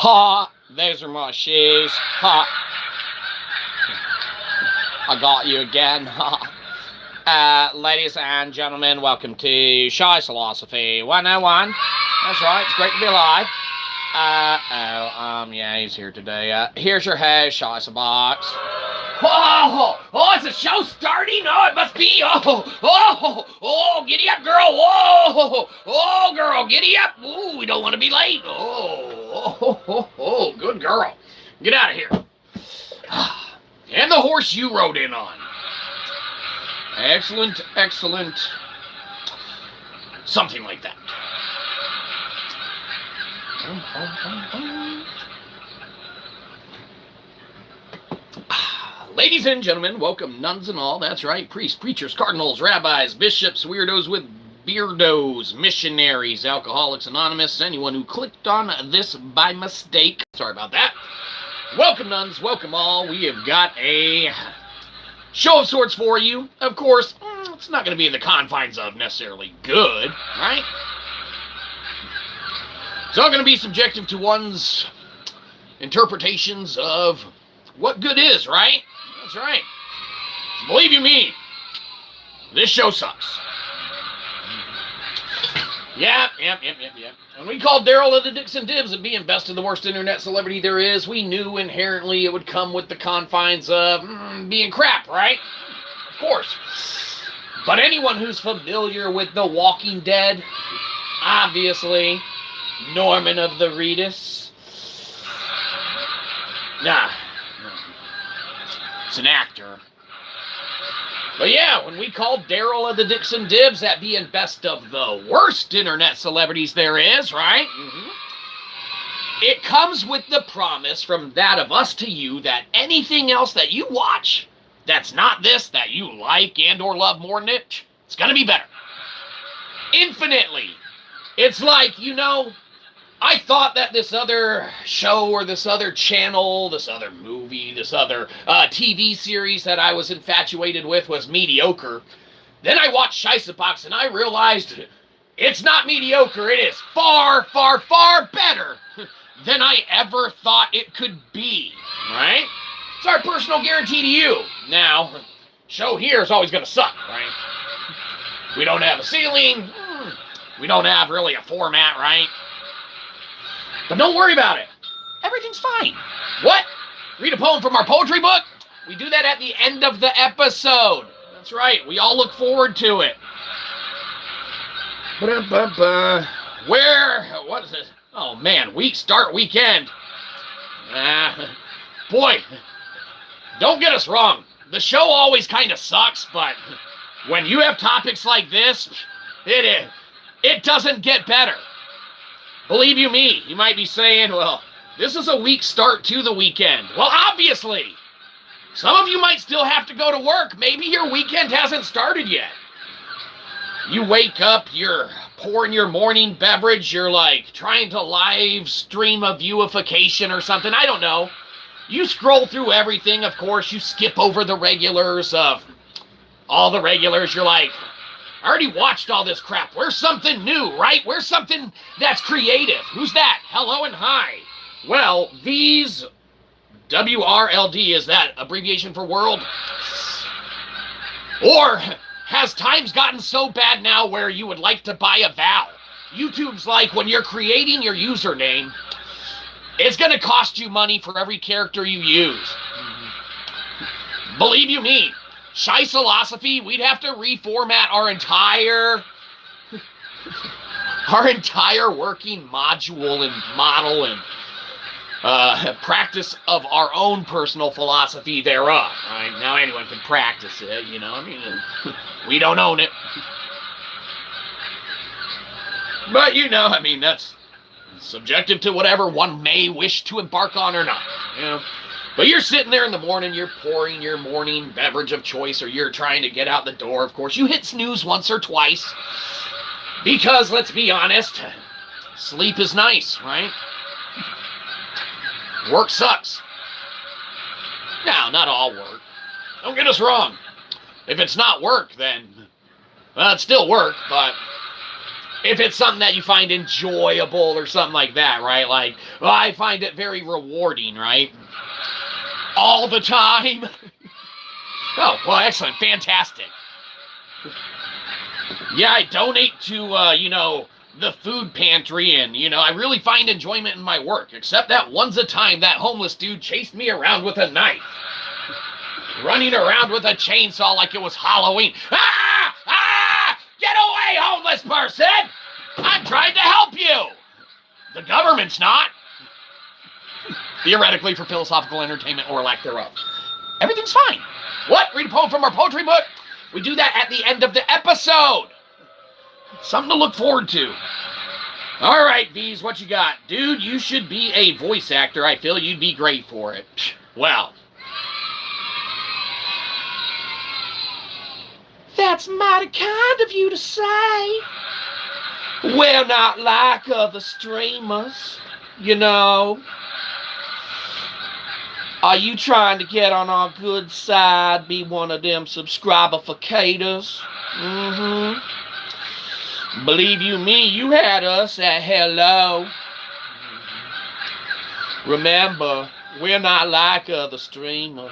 Ha! Those are my shoes. Ha! I got you again. Ha! Ladies and gentlemen, welcome to Shyzalosophy 101. That's right, it's great to be alive. Yeah, he's here today. Here's your host, Shyzabox. Oh, is the show starting? Oh, it must be. Oh, giddy up, girl. Oh, girl, giddy up. Ooh, we don't want to be late. Oh, good girl. Get out of here. And the horse you rode in on. Excellent. Something like that. Ladies and gentlemen, welcome nuns and all, that's right, priests, preachers, cardinals, rabbis, bishops, weirdos with beardos, missionaries, Alcoholics Anonymous, anyone who clicked on this by mistake. Sorry about that. Welcome nuns, welcome all. We have got a show of sorts for you. Of course, it's not going to be in the confines of necessarily good, right? It's all going to be subjective to one's interpretations of what good is, right? That's right. Believe you me, this show sucks. Yep. When we called Daryl of the Dixon Dibs at being best of the worst internet celebrity there is, we knew inherently it would come with the confines of being crap, right? Of course. But anyone who's familiar with The Walking Dead, obviously, Norman of the Reedus, nah. It's an actor. But yeah, when we called Daryl of the Dixon Dibs at being best of the worst internet celebrities there is, right? It comes with the promise from that of us to you that anything else that you watch that's not this, that you like and or love more than it, it's gonna be better. Infinitely. It's like, I thought that this other show or this other channel, this other movie, this other TV series that I was infatuated with was mediocre. Then I watched Shyzabox and I realized it's not mediocre. It is far, far, far better than I ever thought it could be, right? It's our personal guarantee to you. Now, show here is always going to suck, right? We don't have a ceiling. We don't have really a format, right? But don't worry about it. Everything's fine. What? Read a poem from our poetry book? We do that at the end of the episode. That's right. We all look forward to it. What is it? Oh, man. Weakstart weekend. Boy, don't get us wrong. The show always kind of sucks, but when you have topics like this, it doesn't get better. Believe you me, you might be saying, well, this is a weak start to the weekend. Well, obviously. Some of you might still have to go to work. Maybe your weekend hasn't started yet. You wake up, you're pouring your morning beverage, you're like trying to live stream a viewification or something. I don't know. You scroll through everything, of course. You skip over the regulars of all the regulars. You're like, I already watched all this crap. Where's something new, right? Where's something that's creative? Who's that? Hello and hi. Well, these WRLD, is that abbreviation for world? Or has times gotten so bad now where you would like to buy a vowel? YouTube's like, when you're creating your username, it's going to cost you money for every character you use. Believe you me. Shyzalosophy, we'd have to reformat our entire working module and model and practice of our own personal philosophy thereof. Right? Now anyone can practice it, we don't own it. But that's subjective to whatever one may wish to embark on or not. But you're sitting there in the morning, you're pouring your morning beverage of choice, or you're trying to get out the door, of course. You hit snooze once or twice. Because, let's be honest, sleep is nice, right? Work sucks. Now, not all work. Don't get us wrong. If it's not work, then, well, it's still work, but if it's something that you find enjoyable or something like that, right? Like, well, I find it very rewarding, right? All the time. Oh, well, excellent. Fantastic. Yeah, I donate to, you know, the food pantry, and, you know, I really find enjoyment in my work, except that once a time that homeless dude chased me around with a knife. Running around with a chainsaw like it was Halloween. Ah! Ah! Get away, homeless person! I'm trying to help you! The government's not. Theoretically, for philosophical entertainment or lack thereof. Everything's fine. What? Read a poem from our poetry book? We do that at the end of the episode. Something to look forward to. All right, V's, what you got? Dude, you should be a voice actor. I feel you'd be great for it. Well, that's mighty kind of you to say. Well, not like other streamers, you know. Are you trying to get on our good side, be one of them subscribificators? Believe you me, you had us at hello. Remember, we're not like other streamers.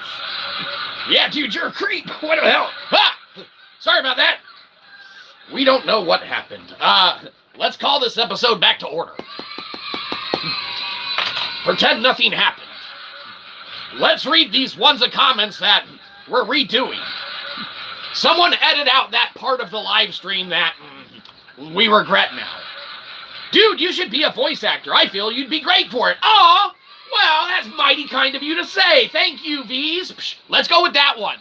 Yeah, dude, you're a creep. What the hell? Ah! Sorry about that. We don't know what happened. Let's call this episode back to order. Pretend nothing happened. Let's read these ones of comments that we're redoing. Someone edit out that part of the live stream that we regret now. Dude, you should be a voice actor. I feel you'd be great for it. Aw, well, that's mighty kind of you to say. Thank you, V's. Psh, let's go with that one.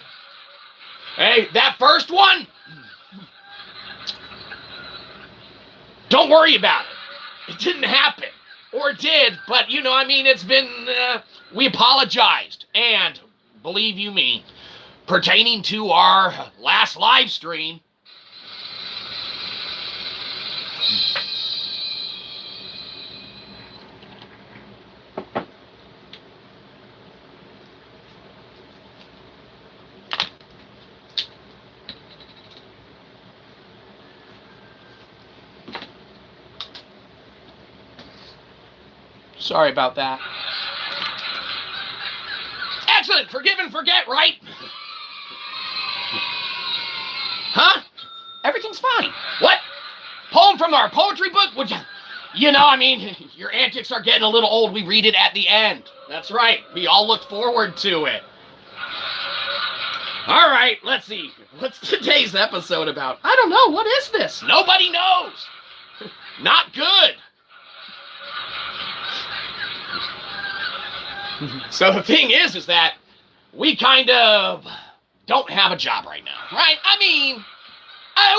Hey, that first one, don't worry about it. It didn't happen. Or it did, but, you know, I mean, it's been, we apologized. And, believe you me, pertaining to our last live stream, sorry about that. Excellent! Forgive and forget, right? Huh? Everything's fine. What? Poem from our poetry book? Would you know, I mean, your antics are getting a little old. We read it at the end. That's right. We all look forward to it. All right, let's see. What's today's episode about? I don't know. What is this? Nobody knows. Not good. So the thing is that we kind of don't have a job right now, right? I mean,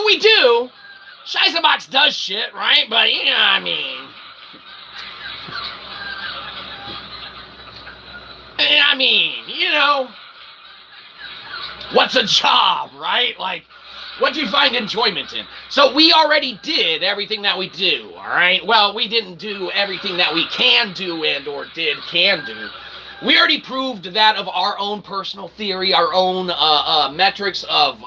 we do. Shyzabox does shit, right? But, you know, I mean, you know, what's a job, right? Like, what do you find enjoyment in? So we already did everything that we do, all right? Well, we didn't do everything that we can do and or can do. We already proved that of our own personal theory, our own metrics of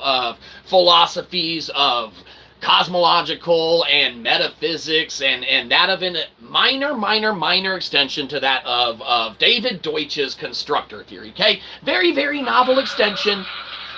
philosophies of cosmological and metaphysics, and that of a minor extension to that of David Deutsch's constructor theory, okay? Very, very novel extension.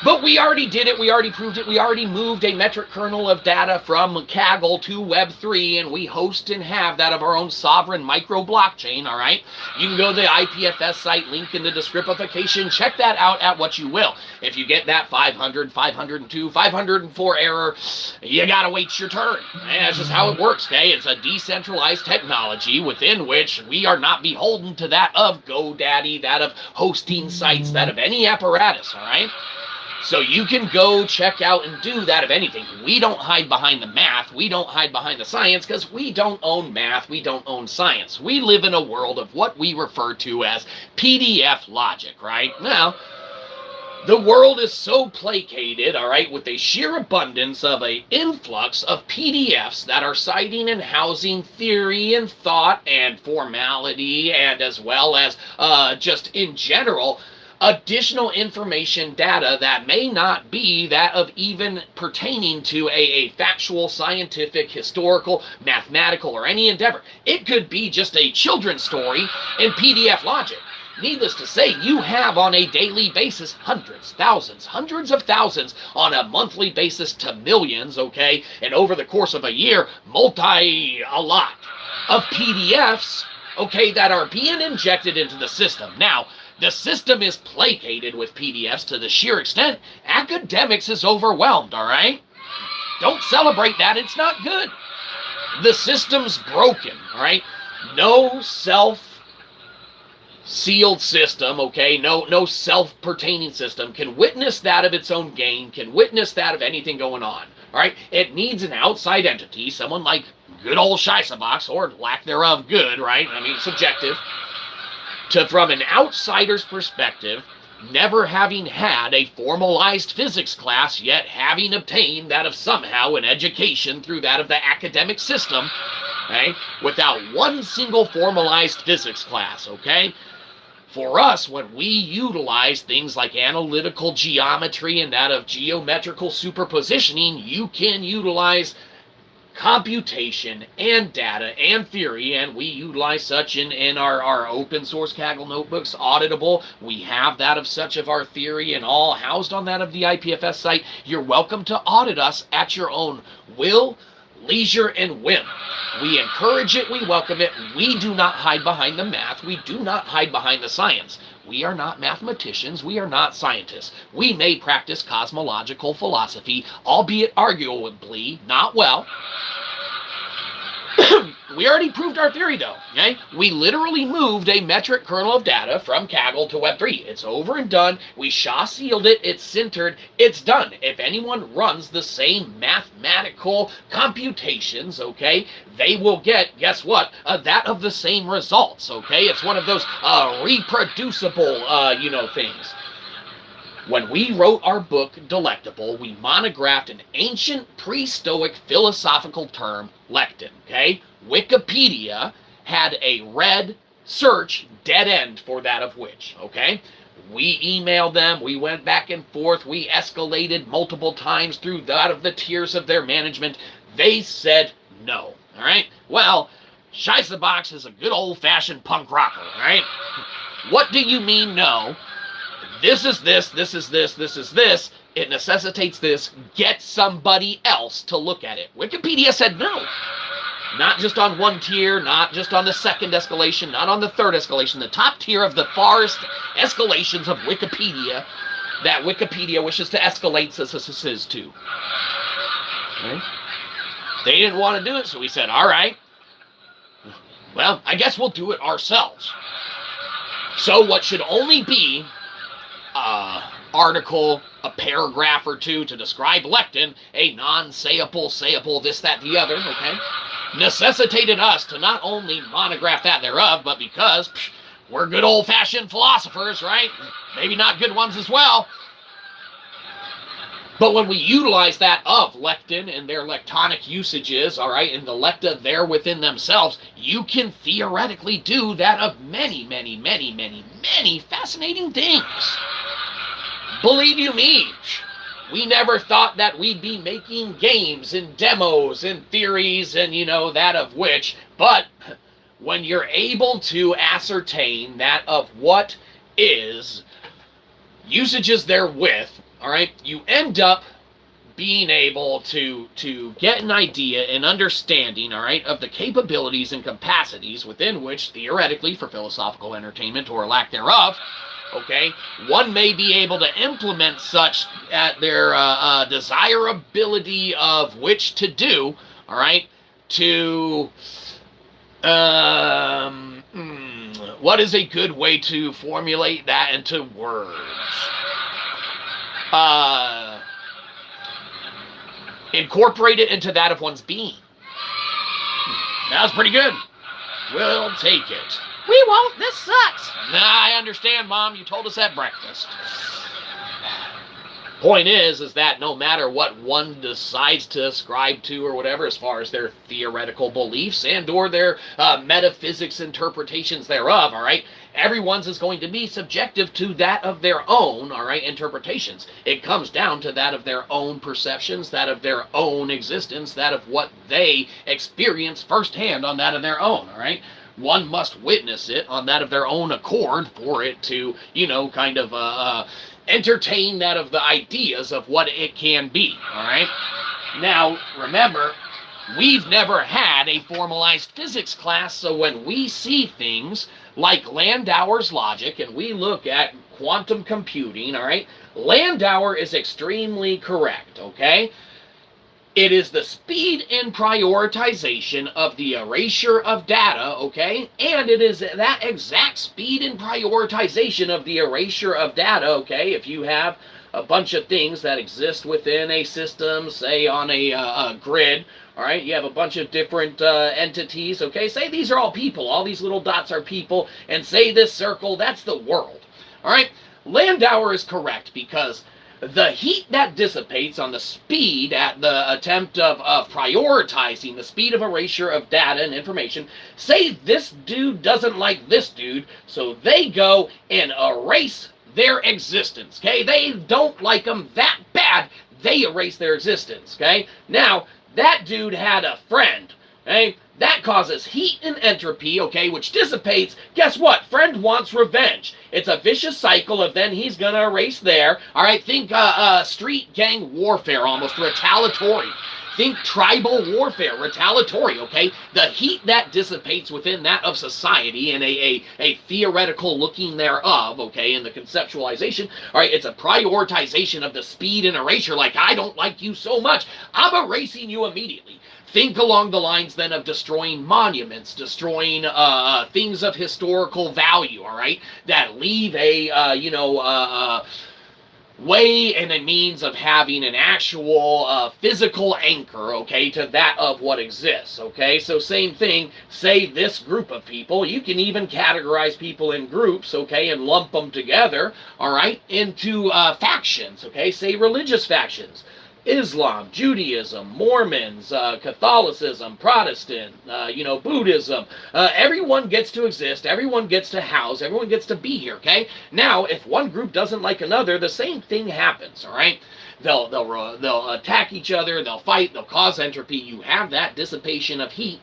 But we already did it, we already proved it, we already moved a metric kernel of data from Kaggle to Web3, and we host and have that of our own sovereign micro blockchain, all right? You can go to the IPFS site, link in the descriptification, check that out at what you will. If you get that 500, 502, 504 error, you gotta wait your turn. And that's just how it works, okay? It's a decentralized technology within which we are not beholden to that of GoDaddy, that of hosting sites, that of any apparatus, all right? So you can go check out and do that of anything. We don't hide behind the math. We don't hide behind the science because we don't own math. We don't own science. We live in a world of what we refer to as PDF logic, right? Now, the world is so placated, all right, with a sheer abundance of an influx of PDFs that are citing and housing theory and thought and formality and as well as just in general additional information, data that may not be that of even pertaining to a factual, scientific, historical, mathematical, or any endeavor. It could be just a children's story in PDF Logic. Needless to say, you have on a daily basis hundreds, thousands, hundreds of thousands, on a monthly basis to millions, okay, and over the course of a year, a lot of PDFs, okay, that are being injected into the system. Now, the system is placated with PDFs to the sheer extent academics is overwhelmed, all right? Don't celebrate that. It's not good. The system's broken, all right? No self-sealed system, okay? No self-pertaining system can witness that of its own gain, can witness that of anything going on, all right? It needs an outside entity, someone like good old Shyzabox, or lack thereof good, right? I mean, subjective. From an outsider's perspective, never having had a formalized physics class, yet having obtained that of somehow an education through that of the academic system, okay, without one single formalized physics class, okay? For us, when we utilize things like analytical geometry and that of geometrical superpositioning, you can utilize computation and data and theory, and we utilize such in our open source Kaggle notebooks, auditable. We have that of such of our theory and all housed on that of the IPFS site. You're welcome to audit us at your own will, leisure, and whim. We encourage it, we welcome it. We do not hide behind the math. We do not hide behind the science. We are not mathematicians. We are not scientists. We may practice cosmological philosophy, albeit arguably not well. We already proved our theory, though, okay? We literally moved a metric kernel of data from Kaggle to Web3. It's over and done. We SHA-sealed it. It's centered. It's done. If anyone runs the same mathematical computations, okay, they will get, guess what, that of the same results, okay? It's one of those reproducible, things. When we wrote our book, Delectable, we monographed an ancient pre-Stoic philosophical term, lectin, okay? Wikipedia had a red search dead end for that of which, okay? We emailed them, we went back and forth, we escalated multiple times through that of the tiers of their management. They said no, all right? Well, Shyzabox is a good old-fashioned punk rocker, all right? What do you mean no? This is this, this is this, this is this. It necessitates this. Get somebody else to look at it. Wikipedia said no. Not just on one tier, not just on the second escalation, not on the third escalation. The top tier of the farthest escalations of Wikipedia that Wikipedia wishes to escalate says to. Okay? They didn't want to do it, so we said, all right. Well, I guess we'll do it ourselves. So what should only be article, a paragraph or two to describe lectin, a non-sayable, this, that, the other, okay, necessitated us to not only monograph that thereof, but because we're good old-fashioned philosophers, right? Maybe not good ones as well. But when we utilize that of lectin and their lectonic usages, all right, and the lecta there within themselves, you can theoretically do that of many, many, many, many, many fascinating things. Believe you me, we never thought that we'd be making games and demos and theories and, that of which, but when you're able to ascertain that of what is usages therewith, all right, you end up being able to get an idea and understanding, all right, of the capabilities and capacities within which, theoretically, for philosophical entertainment or lack thereof, okay, one may be able to implement such at their desirability of which to do, all right, to, what is a good way to formulate that into words? Incorporate it into that of one's being. That was pretty good. We'll take it. We won't. This sucks. Nah, I understand, Mom. You told us at breakfast. Point is that no matter what one decides to ascribe to or whatever, as far as their theoretical beliefs and or their metaphysics interpretations thereof, all right, everyone's is going to be subjective to that of their own, all right, interpretations. It comes down to that of their own perceptions, that of their own existence, that of what they experience firsthand on that of their own, all right? One must witness it on that of their own accord for it to, you know, kind of entertain that of the ideas of what it can be, all right? Now, remember, we've never had a formalized physics class, so when we see things like Landauer's logic and we look at quantum computing, all right, Landauer is extremely correct, okay? It is the speed and prioritization of the erasure of data, okay? And it is that exact speed and prioritization of the erasure of data, okay? If you have a bunch of things that exist within a system, say on a grid, all right, you have a bunch of different entities, okay? Say these are all people, all these little dots are people, and say this circle, that's the world, all right? Landauer is correct because the heat that dissipates on the speed at the attempt of prioritizing the speed of erasure of data and information, say this dude doesn't like this dude, so they go and erase their existence, okay? They don't like them that bad, they erase their existence, okay? Now, that dude had a friend, okay? That causes heat and entropy, okay, which dissipates. Guess what? Friend wants revenge. It's a vicious cycle of then he's gonna erase there. All right, think street gang warfare, almost retaliatory. Think tribal warfare, retaliatory, okay? The heat that dissipates within that of society and a theoretical looking thereof, okay, in the conceptualization, all right, it's a prioritization of the speed and erasure, like, I don't like you so much, I'm erasing you immediately. Think along the lines then of destroying monuments, destroying things of historical value, all right, that leave a, way and a means of having an actual physical anchor, okay, to that of what exists, okay? So same thing, say this group of people, you can even categorize people in groups, okay, and lump them together, all right, into factions, okay? Say religious factions. Islam, Judaism, Mormons, Catholicism, Protestant, Buddhism. Everyone gets to exist, everyone gets to house, everyone gets to be here, okay? Now, if one group doesn't like another, the same thing happens, all right? They'll attack each other, they'll fight, they'll cause entropy. You have that dissipation of heat,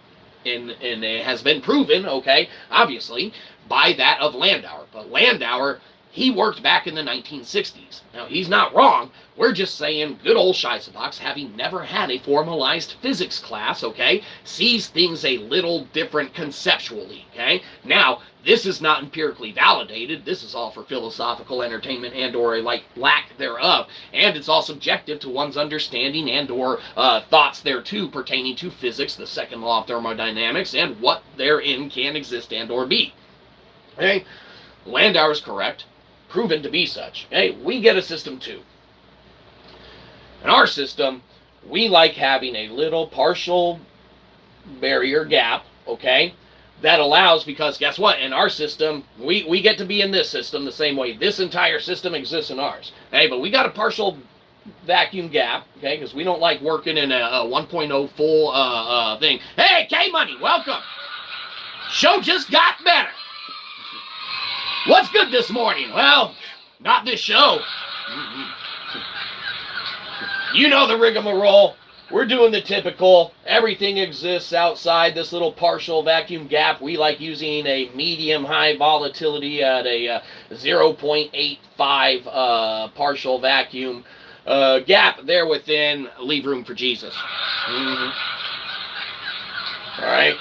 and it has been proven, okay, obviously, by that of Landauer. But Landauer, he worked back in the 1960s. Now, he's not wrong. We're just saying good old Shyzabox, having never had a formalized physics class, okay, sees things a little different conceptually, okay? Now, this is not empirically validated. This is all for philosophical entertainment and or lack thereof. And it's all subjective to one's understanding and or thoughts thereto pertaining to physics, the second law of thermodynamics, and what therein can exist and or be. Okay? Landauer is correct. Proven to be such. Okay, we get a system too. In our system, we like having a little partial barrier gap, okay, that allows, because guess what, in our system, we get to be in this system the same way this entire system exists in ours, okay, but we got a partial vacuum gap, okay, because we don't like working in a 1.0 full thing. Hey, K-Money, welcome. Show just got better. What's good this morning? Well, not this show. You know the rigmarole. We're doing the typical. Everything exists outside this little partial vacuum gap. We like using a medium-high volatility at a 0.85 partial vacuum gap there within. Leave room for Jesus. All right.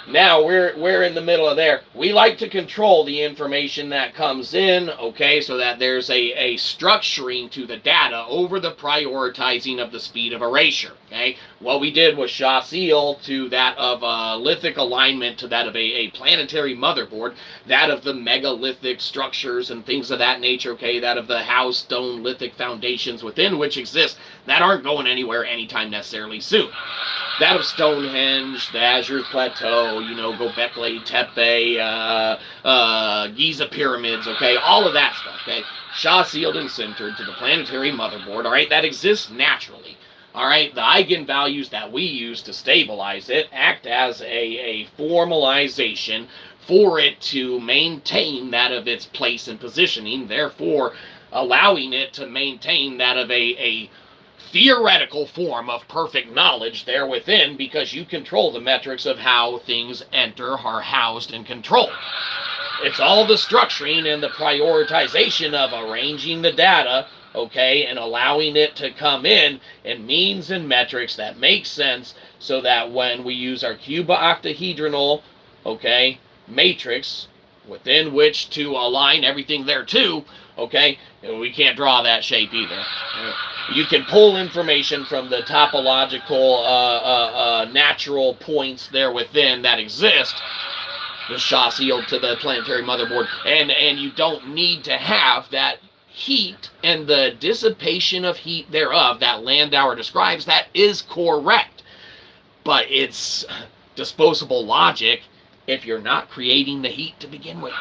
Now, we're in the middle of there. We like to control the information that comes in, okay, so that there's a structuring to the data over the prioritizing of the speed of erasure, okay? What we did was Shaw-Seal to that of lithic alignment to that of a planetary motherboard, that of the megalithic structures and things of that nature, okay, that of the house stone lithic foundations within which exist that aren't going anywhere anytime necessarily soon. That of Stonehenge, the Azure Plateau, Göbekli Tepe, Giza Pyramids, okay, all of that stuff, okay, Shaw-sealed and centered to the planetary motherboard, all right, that exists naturally, all right, the eigenvalues that we use to stabilize it act as a formalization for it to maintain that of its place and positioning, therefore allowing it to maintain that of a theoretical form of perfect knowledge there within, because you control the metrics of how things are housed and controlled. It's all the structuring and the prioritization of arranging the data, okay, and allowing it to come in means and metrics that make sense, so that when we use our cubo-octahedral, okay, matrix within which to align everything there too, okay, we can't draw that shape either. You can pull information from the topological natural points there within that exist, the chassis to the planetary motherboard, and you don't need to have that heat and the dissipation of heat thereof that Landauer describes. That is correct, but it's disposable logic if you're not creating the heat to begin with.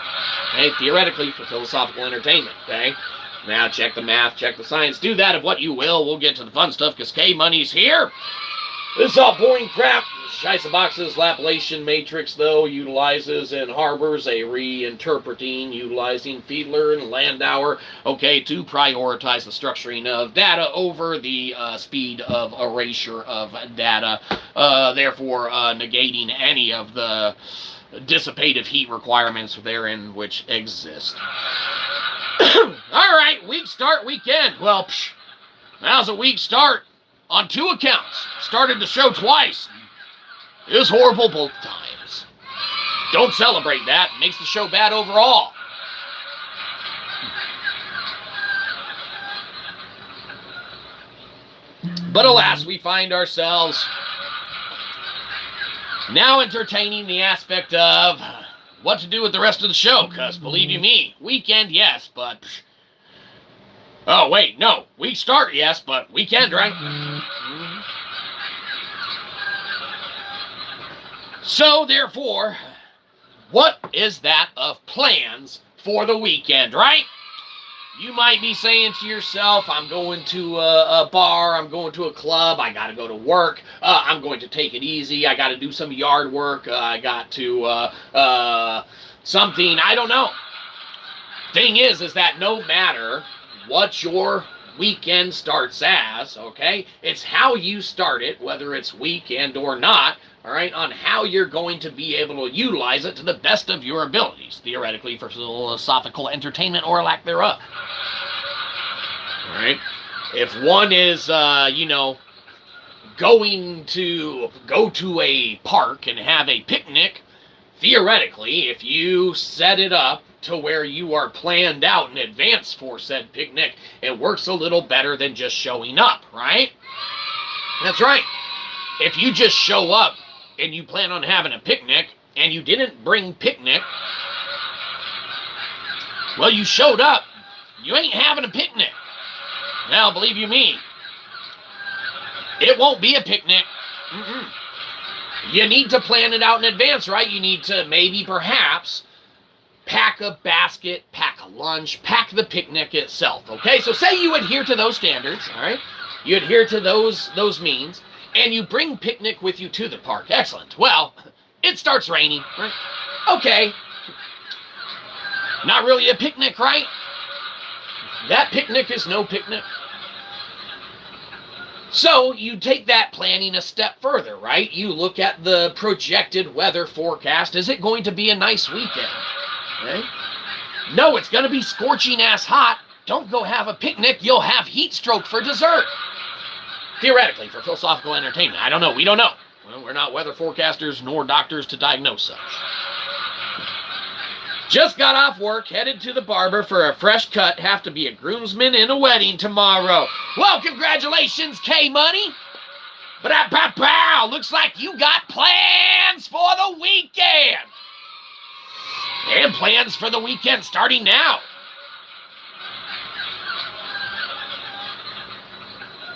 Okay, theoretically, for philosophical entertainment. Okay, now check the math, check the science, do that of what you will. We'll get to the fun stuff because K-Money's here. This is all boring crap. Shyzabox's Laplacian matrix, though, utilizes and harbors a reinterpreting, utilizing Fiedler and Landauer, okay, to prioritize the structuring of data over the speed of erasure of data, therefore negating any of the dissipative heat requirements therein which exist. All right, week start, weekend. Well, now's a week start on 2 accounts. Started the show twice. It was horrible both times. Don't celebrate that. It makes the show bad overall. But alas, we find ourselves now entertaining the aspect of what to do with the rest of the show, because believe you me, weekend, yes, but... Oh, wait, no. Week start, yes, but weekend, right? So, therefore, what is that of plans for the weekend, right? You might be saying to yourself, I'm going to a bar, I'm going to a club, I got to go to work, I'm going to take it easy, I got to do some yard work, I got to something, I don't know. Thing is that no matter what your weekend starts as, okay, it's how you start it, whether it's weekend or not, all right, on how you're going to be able to utilize it to the best of your abilities, theoretically, for philosophical entertainment or lack thereof. All right? If one is, going to go to a park and have a picnic, theoretically, if you set it up to where you are planned out in advance for said picnic, it works a little better than just showing up, right? That's right. If you just show up and you plan on having a picnic, and you didn't bring picnic, well, you showed up, you ain't having a picnic. Now, believe you me, it won't be a picnic. You need to plan it out in advance, right? You need to maybe, perhaps, pack a basket, pack a lunch, pack the picnic itself, okay? So say you adhere to those standards, all right? You adhere to those means, and you bring picnic with you to the park. Excellent. Well, it starts raining, right? Okay. Not really a picnic, right? That picnic is no picnic. So you take that planning a step further, right? You look at the projected weather forecast. Is it going to be a nice weekend? Okay. No, it's going to be scorching ass hot. Don't go have a picnic. You'll have heat stroke for dessert. Theoretically, for philosophical entertainment. I don't know. We don't know. Well, we're not weather forecasters nor doctors to diagnose such. Just got off work, headed to the barber for a fresh cut. Have to be a groomsman in a wedding tomorrow. Well, congratulations, K-Money. Ba-da-ba-bow. Looks like you got plans for the weekend. And plans for the weekend starting now.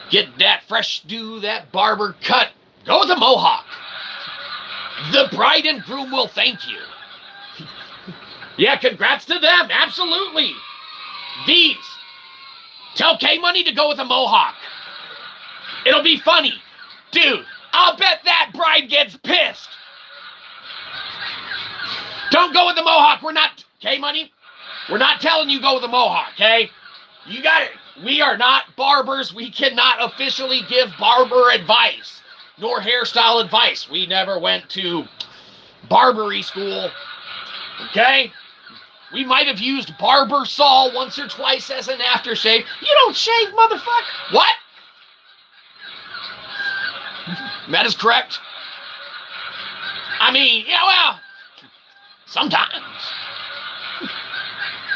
Get that fresh do, that barber cut. Go with a mohawk. The bride and groom will thank you. Yeah, congrats to them. Absolutely. These. Tell K-Money to go with a mohawk. It'll be funny. Dude, I'll bet that bride gets pissed. Don't go with the mohawk. We're not, okay, money? We're not telling you go with the mohawk, okay? You got it. We are not barbers. We cannot officially give barber advice, nor hairstyle advice. We never went to barbery school, okay? We might have used barber saw once or twice as an aftershave. You don't shave, motherfucker. What? That is correct. I mean, yeah, well, sometimes.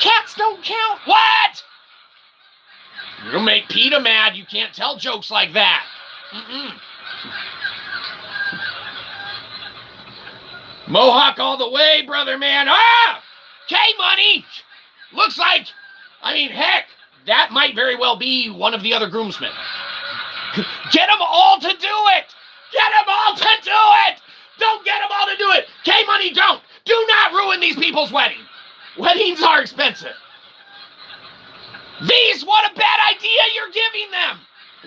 Cats don't count. What? You'll make PETA mad. You can't tell jokes like that. Mohawk all the way, brother man. Ah! K-Money! Looks like, I mean, heck, that might very well be one of the other groomsmen. Get them all to do it! Get them all to do it! Don't get them all to do it! K-Money, don't! Do not ruin these people's wedding! Weddings are expensive. V's, what a bad idea you're giving them!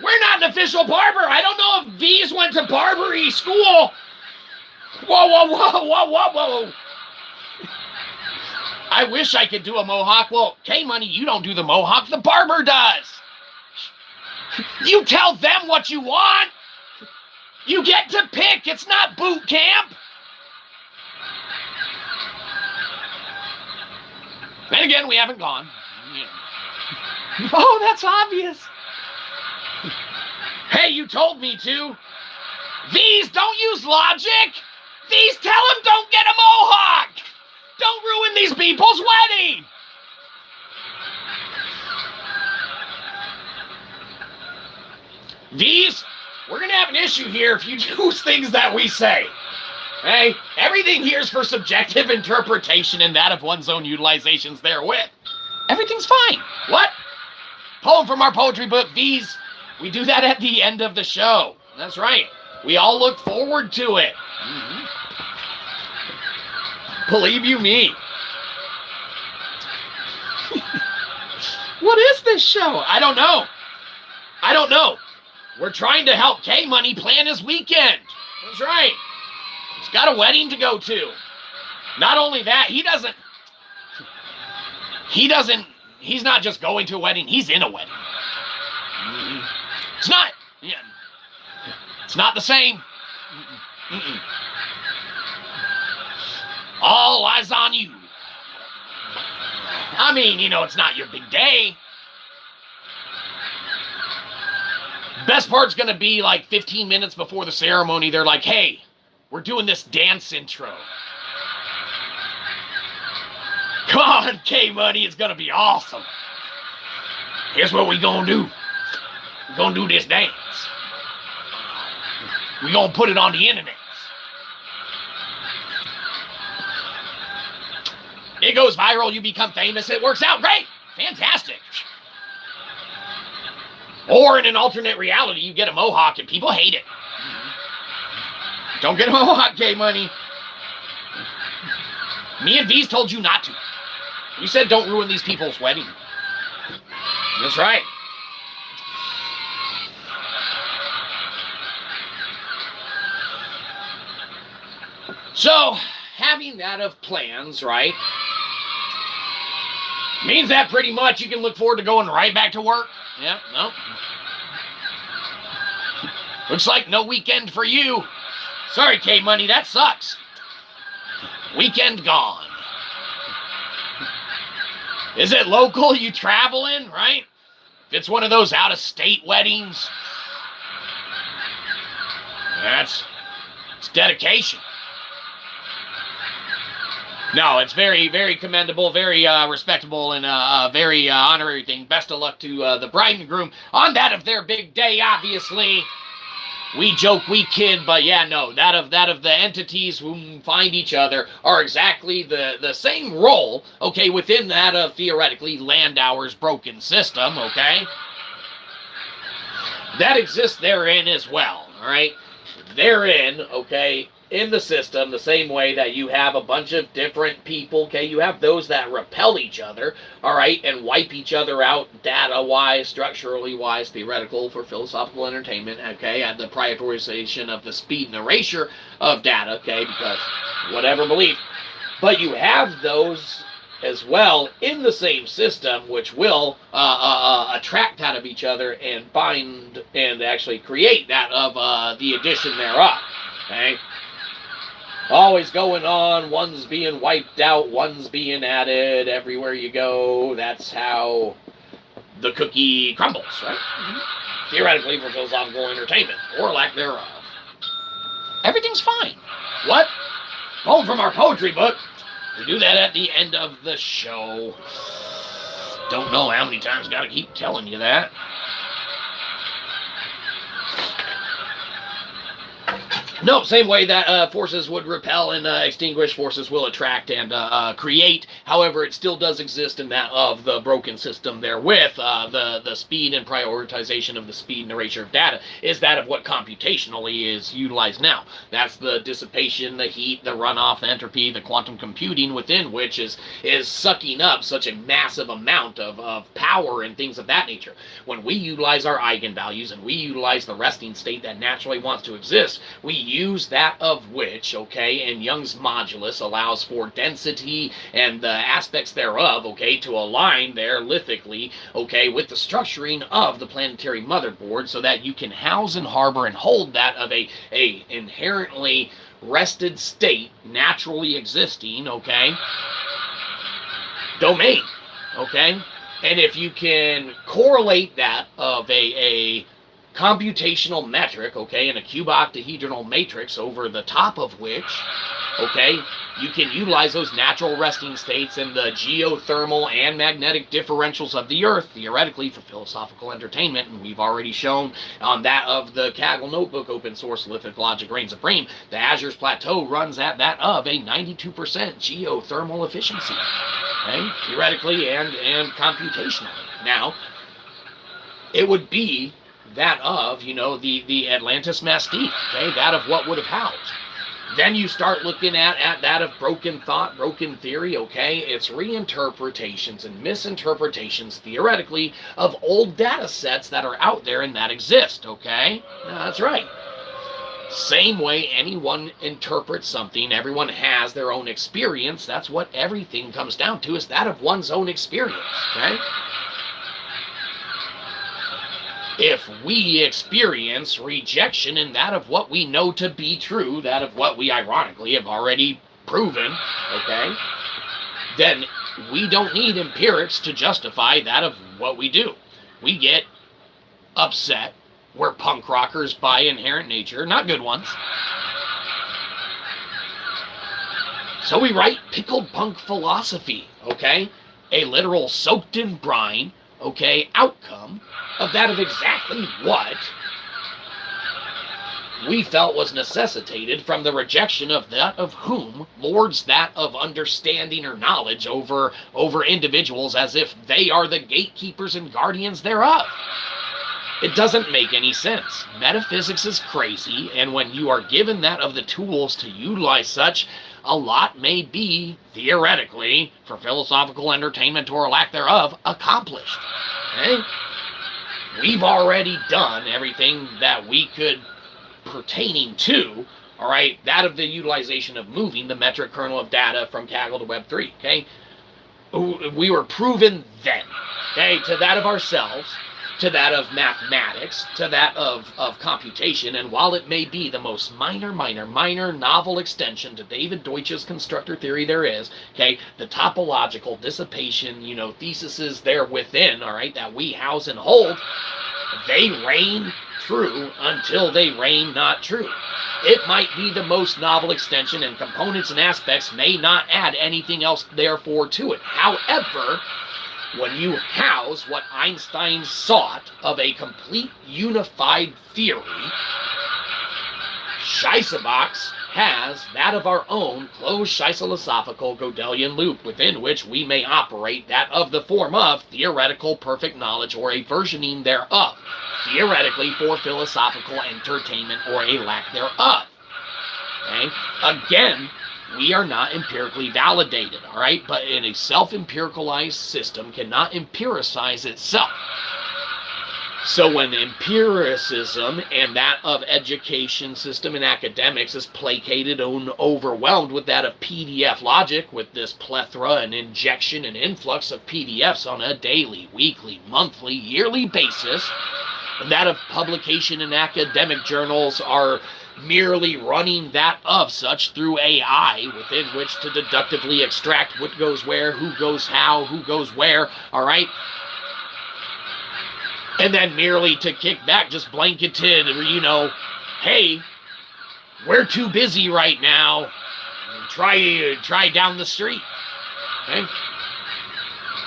We're not an official barber. I don't know if V's went to barbery school. Whoa, whoa, whoa, whoa, whoa, whoa. I wish I could do a mohawk. Well, K-Money, you don't do the mohawk. The barber does. You tell them what you want. You get to pick. It's not boot camp. Then again, we haven't gone. Yeah. Oh, that's obvious. Hey, you told me to. These don't use logic. These tell them don't get a mohawk. Don't ruin these people's wedding. These, we're going to have an issue here if you do things that we say. Hey, everything here is for subjective interpretation and that of one's own utilizations therewith. Everything's fine. What? Poem from our poetry book, These. We do that at the end of the show. That's right. We all look forward to it. Believe you me. What is this show? I don't know. I don't know. We're trying to help K-Money plan his weekend. That's right. He's got a wedding to go to. Not only that, he's not just going to a wedding, he's in a wedding. It's not the same. All eyes on you. I mean, you know, it's not your big day. Best part's gonna be like 15 minutes before the ceremony. They're like, hey, we're doing this dance intro. Come on, K-Money, it's gonna be awesome. Here's what we gonna do. We're gonna do this dance. We're gonna put it on the internet. It goes viral, you become famous, it works out great. Fantastic. Or in an alternate reality, you get a mohawk and people hate it. Don't get a mohawk, K-Money. Me and V's told you not to. You said don't ruin these people's wedding. That's right. So, having that of plans, right, means that pretty much you can look forward to going right back to work. Yeah, no. Looks like no weekend for you. Sorry, K-Money, that sucks. Weekend gone. Is it local? You traveling, right? If it's one of those out-of-state weddings, it's dedication. No, it's very, very commendable, very respectable, and very honorary thing. Best of luck to the bride and groom on that of their big day, obviously. We joke, we kid, but yeah, no, that of the entities who find each other are exactly the same role, okay, within that of, theoretically, Landauer's broken system, okay? That exists therein as well, all right? Therein, okay, in the system, the same way that you have a bunch of different people, okay, you have those that repel each other, all right, and wipe each other out data-wise, structurally-wise, theoretical for philosophical entertainment, okay, and the prioritization of the speed and erasure of data, okay, because whatever belief. But you have those as well in the same system, which will attract out of each other and bind and actually create that of the addition thereof. Okay? Always going on, one's being wiped out, one's being added, everywhere you go. That's how the cookie crumbles, right? Mm-hmm. Theoretically, for philosophical entertainment, or lack thereof. Everything's fine. What? Home from our poetry book. We do that at the end of the show. Don't know how many times gotta keep telling you that. No, same way that forces would repel and extinguish, forces will attract and create. However, it still does exist in that of the broken system therewith. The speed and prioritization of the speed and erasure of data is that of what computationally is utilized now. That's the dissipation, the heat, the runoff, the entropy, the quantum computing within which is sucking up such a massive amount of power and things of that nature. When we utilize our eigenvalues and we utilize the resting state that naturally wants to exist, we use that of which, okay, and Young's modulus allows for density and the aspects thereof, okay, to align there lithically, okay, with the structuring of the planetary motherboard so that you can house and harbor and hold that of a inherently rested state, naturally existing, okay, domain, okay? And if you can correlate that of a computational metric, okay, in a cube-octahedral matrix over the top of which, okay, you can utilize those natural resting states and the geothermal and magnetic differentials of the Earth, theoretically, for philosophical entertainment, and we've already shown on that of the Kaggle notebook open source Lithic Logic reign supreme, the Azure's Plateau runs at that of a 92% geothermal efficiency, okay, theoretically and computationally. Now, it would be that of, you know, the Atlantis Mastiff, okay, that of what would have housed. Then you start looking at that of broken thought, broken theory, okay, it's reinterpretations and misinterpretations, theoretically, of old data sets that are out there and that exist, okay? That's right. Same way anyone interprets something, everyone has their own experience, that's what everything comes down to, is that of one's own experience, okay? If we experience rejection in that of what we know to be true, that of what we ironically have already proven, okay, then we don't need empirics to justify that of what we do. We get upset. We're punk rockers by inherent nature, not good ones. So we write pickled punk philosophy, okay, a literal soaked in brine, okay, outcome of that of exactly what we felt was necessitated from the rejection of that of whom lords that of understanding or knowledge over individuals as if they are the gatekeepers and guardians thereof. It doesn't make any sense. Metaphysics is crazy, and when you are given that of the tools to utilize such, a lot may be, theoretically, for philosophical entertainment or lack thereof, accomplished. Okay? We've already done everything that we could pertaining to, all right, that of the utilization of moving the metric kernel of data from Kaggle to Web3, okay? We were proven then, okay, to that of ourselves, to that of mathematics, to that of computation, and while it may be the most minor novel extension to David Deutsch's constructor theory there is, okay, the topological dissipation, you know, theses there within, all right, that we house and hold, they reign true until they reign not true. It might be the most novel extension, and components and aspects may not add anything else therefore to it. However, when you house what Einstein sought of a complete unified theory, Shyzabox has that of our own closed Shyzalosophical Gödelian loop within which we may operate that of the form of theoretical perfect knowledge or a versioning thereof, theoretically for philosophical entertainment or a lack thereof. Okay? Again, we are not empirically validated, all right? But in a self-empiricalized system cannot empiricize itself. So when empiricism and that of education system and academics is placated and overwhelmed with that of PDF logic, with this plethora and injection and influx of PDFs on a daily, weekly, monthly, yearly basis, and that of publication and academic journals are merely running that of such through AI, within which to deductively extract what goes where, who goes how, who goes where, all right? And then merely to kick back, just blanketed, hey, we're too busy right now. Try down the street. Okay?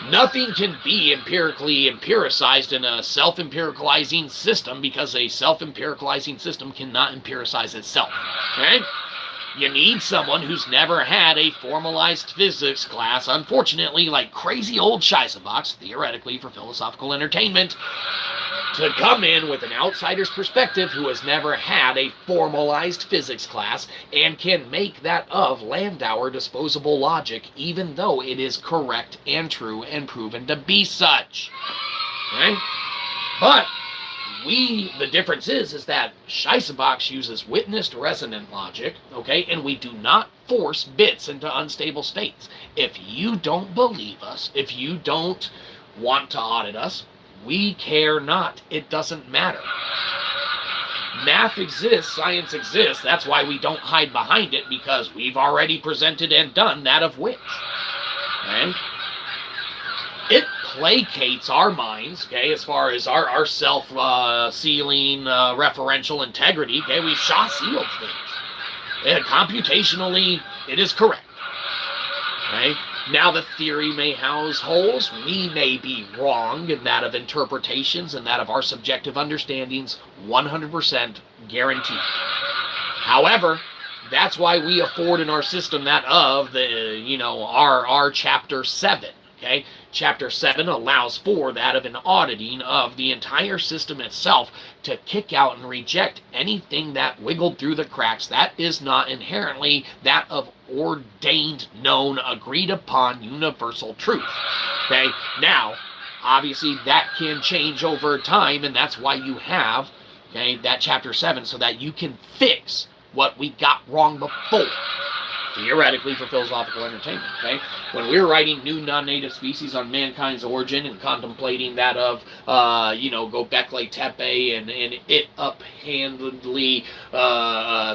Nothing can be empirically empiricized in a self-empiricalizing system, because a self-empiricalizing system cannot empiricize itself. Okay? You need someone who's never had a formalized physics class, unfortunately, like crazy old Shyzabox, theoretically for philosophical entertainment, to come in with an outsider's perspective who has never had a formalized physics class and can make that of Landauer disposable logic, even though it is correct and true and proven to be such. Okay? But the difference is that Shyzabox uses witnessed resonant logic, okay, and we do not force bits into unstable states. If you don't believe us, if you don't want to audit us, we care not. It doesn't matter. Math exists, science exists, that's why we don't hide behind it, because we've already presented and done that of which. Okay? It placates our minds, okay, as far as our self-sealing referential integrity, okay, we've shot-sealed things. And computationally, it is correct. Okay? Now the theory may house holes, we may be wrong in that of interpretations and that of our subjective understandings, 100% guaranteed. However, that's why we afford in our system that of the, our Chapter 7, okay? Chapter 7 allows for that of an auditing of the entire system itself to kick out and reject anything that wiggled through the cracks that is not inherently that of ordained, known, agreed upon universal truth. Okay? Now, obviously that can change over time, and that's why you have, okay, that Chapter 7, so that you can fix what we got wrong before. Theoretically for philosophical entertainment, okay? When we're writing new non-native species on mankind's origin and contemplating that of, Göbekli Tepe and it uphandedly,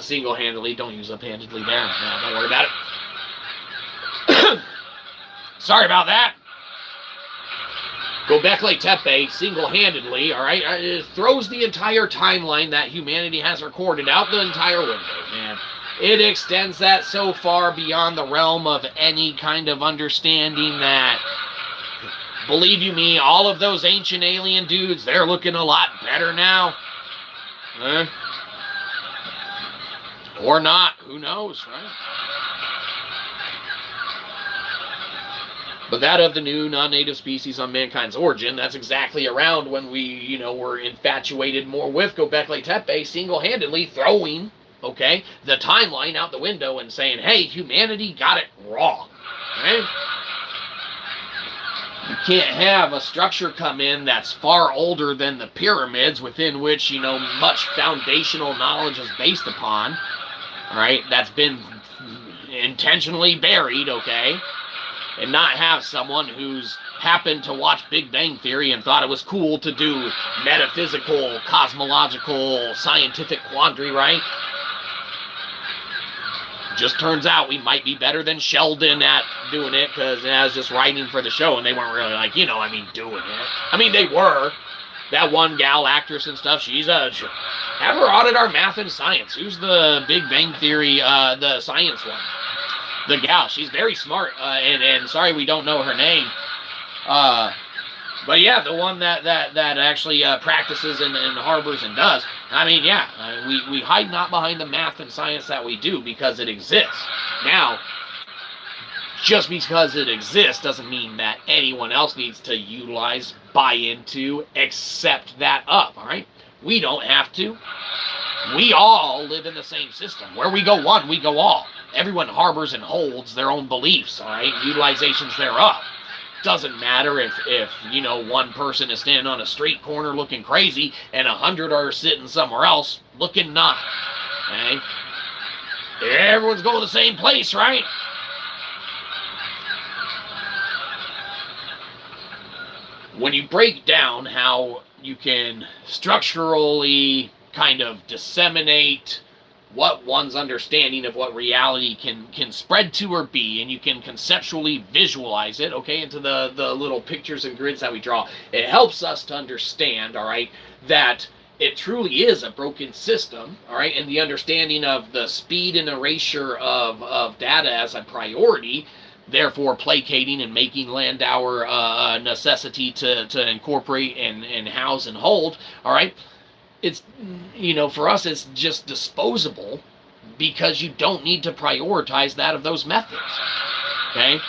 single-handedly, don't use uphandedly there, don't worry about it. Sorry about that. Göbekli Tepe, single-handedly, all right, it throws the entire timeline that humanity has recorded out the entire window, man. It extends that so far beyond the realm of any kind of understanding that, believe you me, all of those ancient alien dudes, they're looking a lot better now. Huh? Or not, who knows, right? But that of the new non-native species on mankind's origin, that's exactly around when we, were infatuated more with Göbekli Tepe, single-handedly throwing, okay, the timeline out the window and saying, hey, humanity got it wrong. Okay? You can't have a structure come in that's far older than the pyramids, within which, much foundational knowledge is based upon, all right, that's been intentionally buried, okay, and not have someone who's happened to watch Big Bang Theory and thought it was cool to do metaphysical, cosmological, scientific quandary, right? Just turns out we might be better than Sheldon at doing it, because I was just writing for the show and they weren't really like, doing it. I mean, they were. That one gal, actress and stuff, have her audit our math and science. Who's the Big Bang Theory, the science one? The gal, she's very smart, and sorry we don't know her name. But yeah, the one that actually practices and harbors and does. I mean, yeah, we hide not behind the math and science that we do, because it exists. Now, just because it exists doesn't mean that anyone else needs to utilize, buy into, accept that up, all right? We don't have to. We all live in the same system. Where we go one, we go all. Everyone harbors and holds their own beliefs, all right, utilizations thereof. Doesn't matter if one person is standing on a street corner looking crazy and 100 are sitting somewhere else looking not. Okay? Everyone's going to the same place, right? When you break down how you can structurally kind of disseminate what one's understanding of what reality can spread to or be, and you can conceptually visualize it, okay, into the little pictures and grids that we draw, it helps us to understand, all right, that it truly is a broken system, all right, and the understanding of the speed and erasure of data as a priority, therefore placating and making Landauer a necessity to incorporate and house and hold, all right. It's, for us, it's just disposable because you don't need to prioritize that of those methods, okay?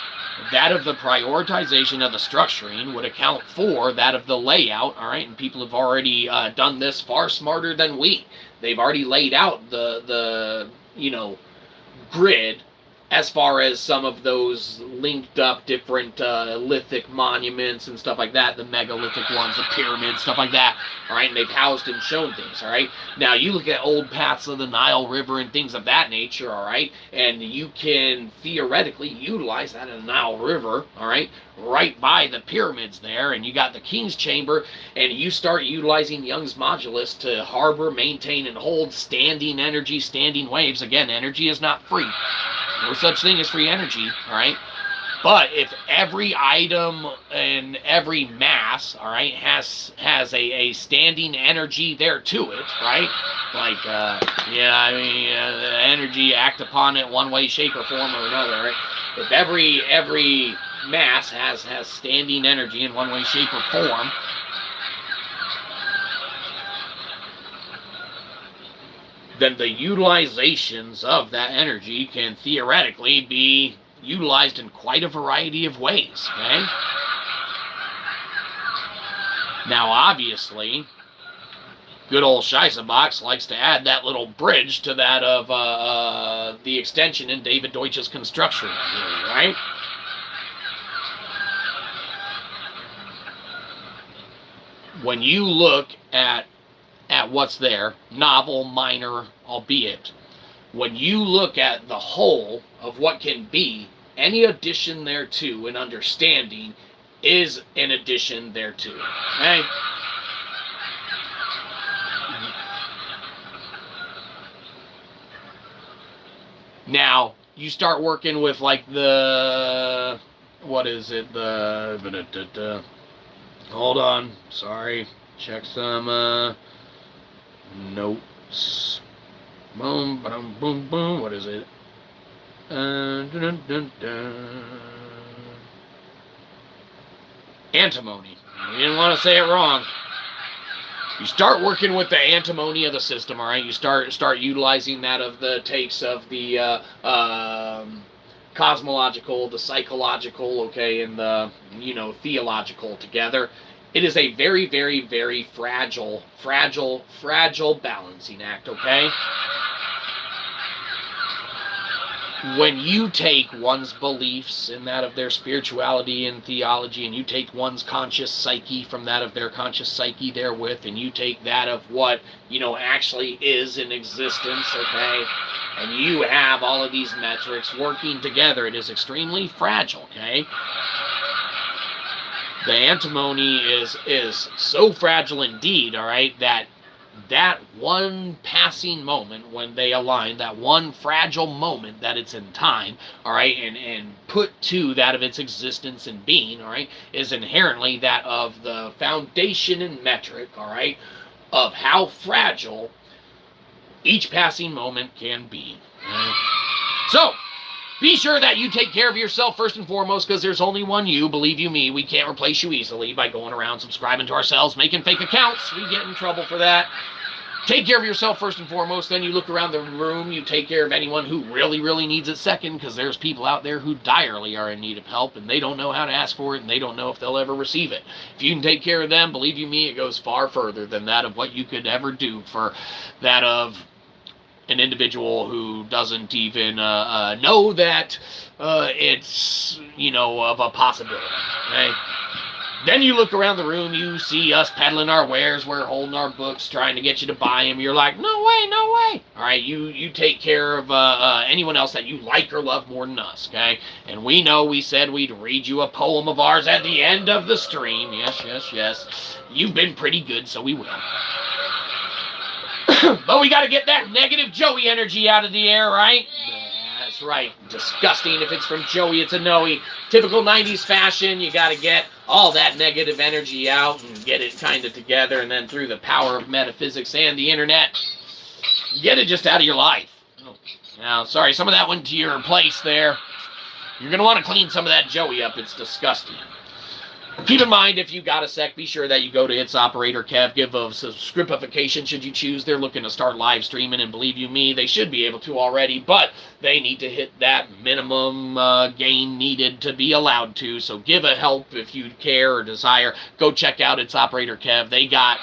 That of the prioritization of the structuring would account for that of the layout, all right? And people have already done this far smarter than we. They've already laid out the grid as far as some of those linked up different lithic monuments and stuff like that, the megalithic ones, the pyramids, stuff like that, all right, and they've housed and shown things, all right? Now, you look at old paths of the Nile River and things of that nature, all right, and you can theoretically utilize that in the Nile River, all right by the pyramids there, and you got the King's Chamber, and you start utilizing Young's modulus to harbor, maintain, and hold standing energy, standing waves. Again, energy is not free. No such thing as free energy, all right? But if every item and every mass, all right, has a standing energy there to it, right? Like, energy act upon it one way, shape, or form or another, right? If every mass has standing energy in one way, shape, or form, then the utilizations of that energy can theoretically be utilized in quite a variety of ways, okay? Now, obviously, good old Shyzabox likes to add that little bridge to that of the extension in David Deutsch's construction theory, right? When you look at what's there, novel, minor, albeit, when you look at the whole of what can be, any addition thereto and understanding is an addition thereto, okay? Now, you start working with, like, the, what is it, hold on, sorry, check some, notes. Boom, boom, boom, boom. What is it? Dun, dun, dun, dun. Antimony. You didn't want to say it wrong. You start working with the antimony of the system, all right? You start utilizing that of the takes of the cosmological, the psychological, okay, and the theological together. It is a very, very, very fragile balancing act, okay? When you take one's beliefs and that of their spirituality and theology, and you take one's conscious psyche from that of their conscious psyche therewith, and you take that of what, actually is in existence, okay? And you have all of these metrics working together, it is extremely fragile, okay? The antimony is so fragile indeed, all right, that one passing moment when they align, that one fragile moment that it's in time, all right, and put to that of its existence and being, all right, is inherently that of the foundation and metric, all right, of how fragile each passing moment can be. Right? So, be sure that you take care of yourself first and foremost, because there's only one you. Believe you me, we can't replace you easily by going around subscribing to ourselves, making fake accounts. We get in trouble for that. Take care of yourself first and foremost, then you look around the room, you take care of anyone who really, really needs it second, because there's people out there who direly are in need of help, and they don't know how to ask for it, and they don't know if they'll ever receive it. If you can take care of them, believe you me, it goes far further than that of what you could ever do for that of an individual who doesn't even know that it's, of a possibility, okay? Then you look around the room, you see us peddling our wares, we're holding our books, trying to get you to buy them. You're like, no way, no way. All right, you take care of anyone else that you like or love more than us, okay? And we said we'd read you a poem of ours at the end of the stream. Yes, yes, yes. You've been pretty good, so we will. But we got to get that negative Joey energy out of the air, right? That's right. Disgusting. If it's from Joey, it's a no-y. Typical 90s fashion, you got to get all that negative energy out and get it kind of together, and then through the power of metaphysics and the internet, get it just out of your life. Now, sorry, some of that went to your place there. You're going to want to clean some of that Joey up. It's disgusting. Keep in mind, if you got a sec, be sure that you go to its operator, Kev, give a subscripification should you choose. They're looking to start live streaming, and believe you me, they should be able to already, but they need to hit that minimum gain needed to be allowed to, so give a help if you care or desire. Go check out its operator, Kev. They got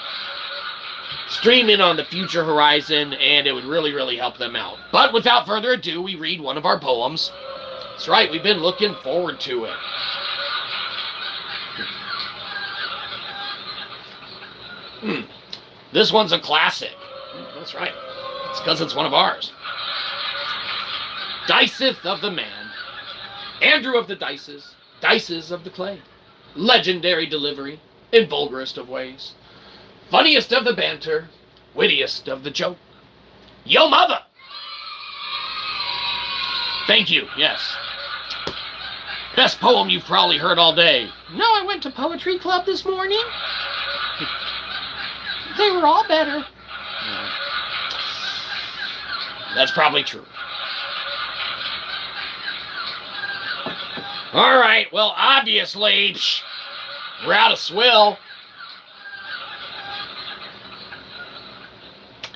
streaming on the future horizon, and it would really, really help them out. But without further ado, we read one of our poems. That's right, we've been looking forward to it. This one's a classic. That's right. It's because it's one of ours. Diceth of the man, Andrew of the dices, dices of the clay, legendary delivery in vulgarest of ways, funniest of the banter, wittiest of the joke. Yo mother! Thank you, yes. Best poem you've probably heard all day. No, I went to poetry club this morning. They were all better. Yeah. That's probably true. All right, well, obviously, we're out of swill.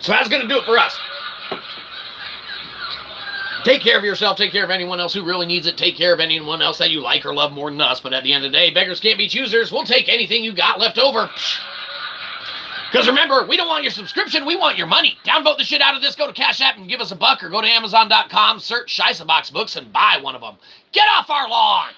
So that's going to do it for us. Take care of yourself. Take care of anyone else who really needs it. Take care of anyone else that you like or love more than us. But at the end of the day, beggars can't be choosers. We'll take anything you got left over. Because remember, we don't want your subscription, we want your money. Downvote the shit out of this, go to Cashapp and give us $1, or go to Amazon.com, search Shyzabox books and buy one of them. Get off our lawn!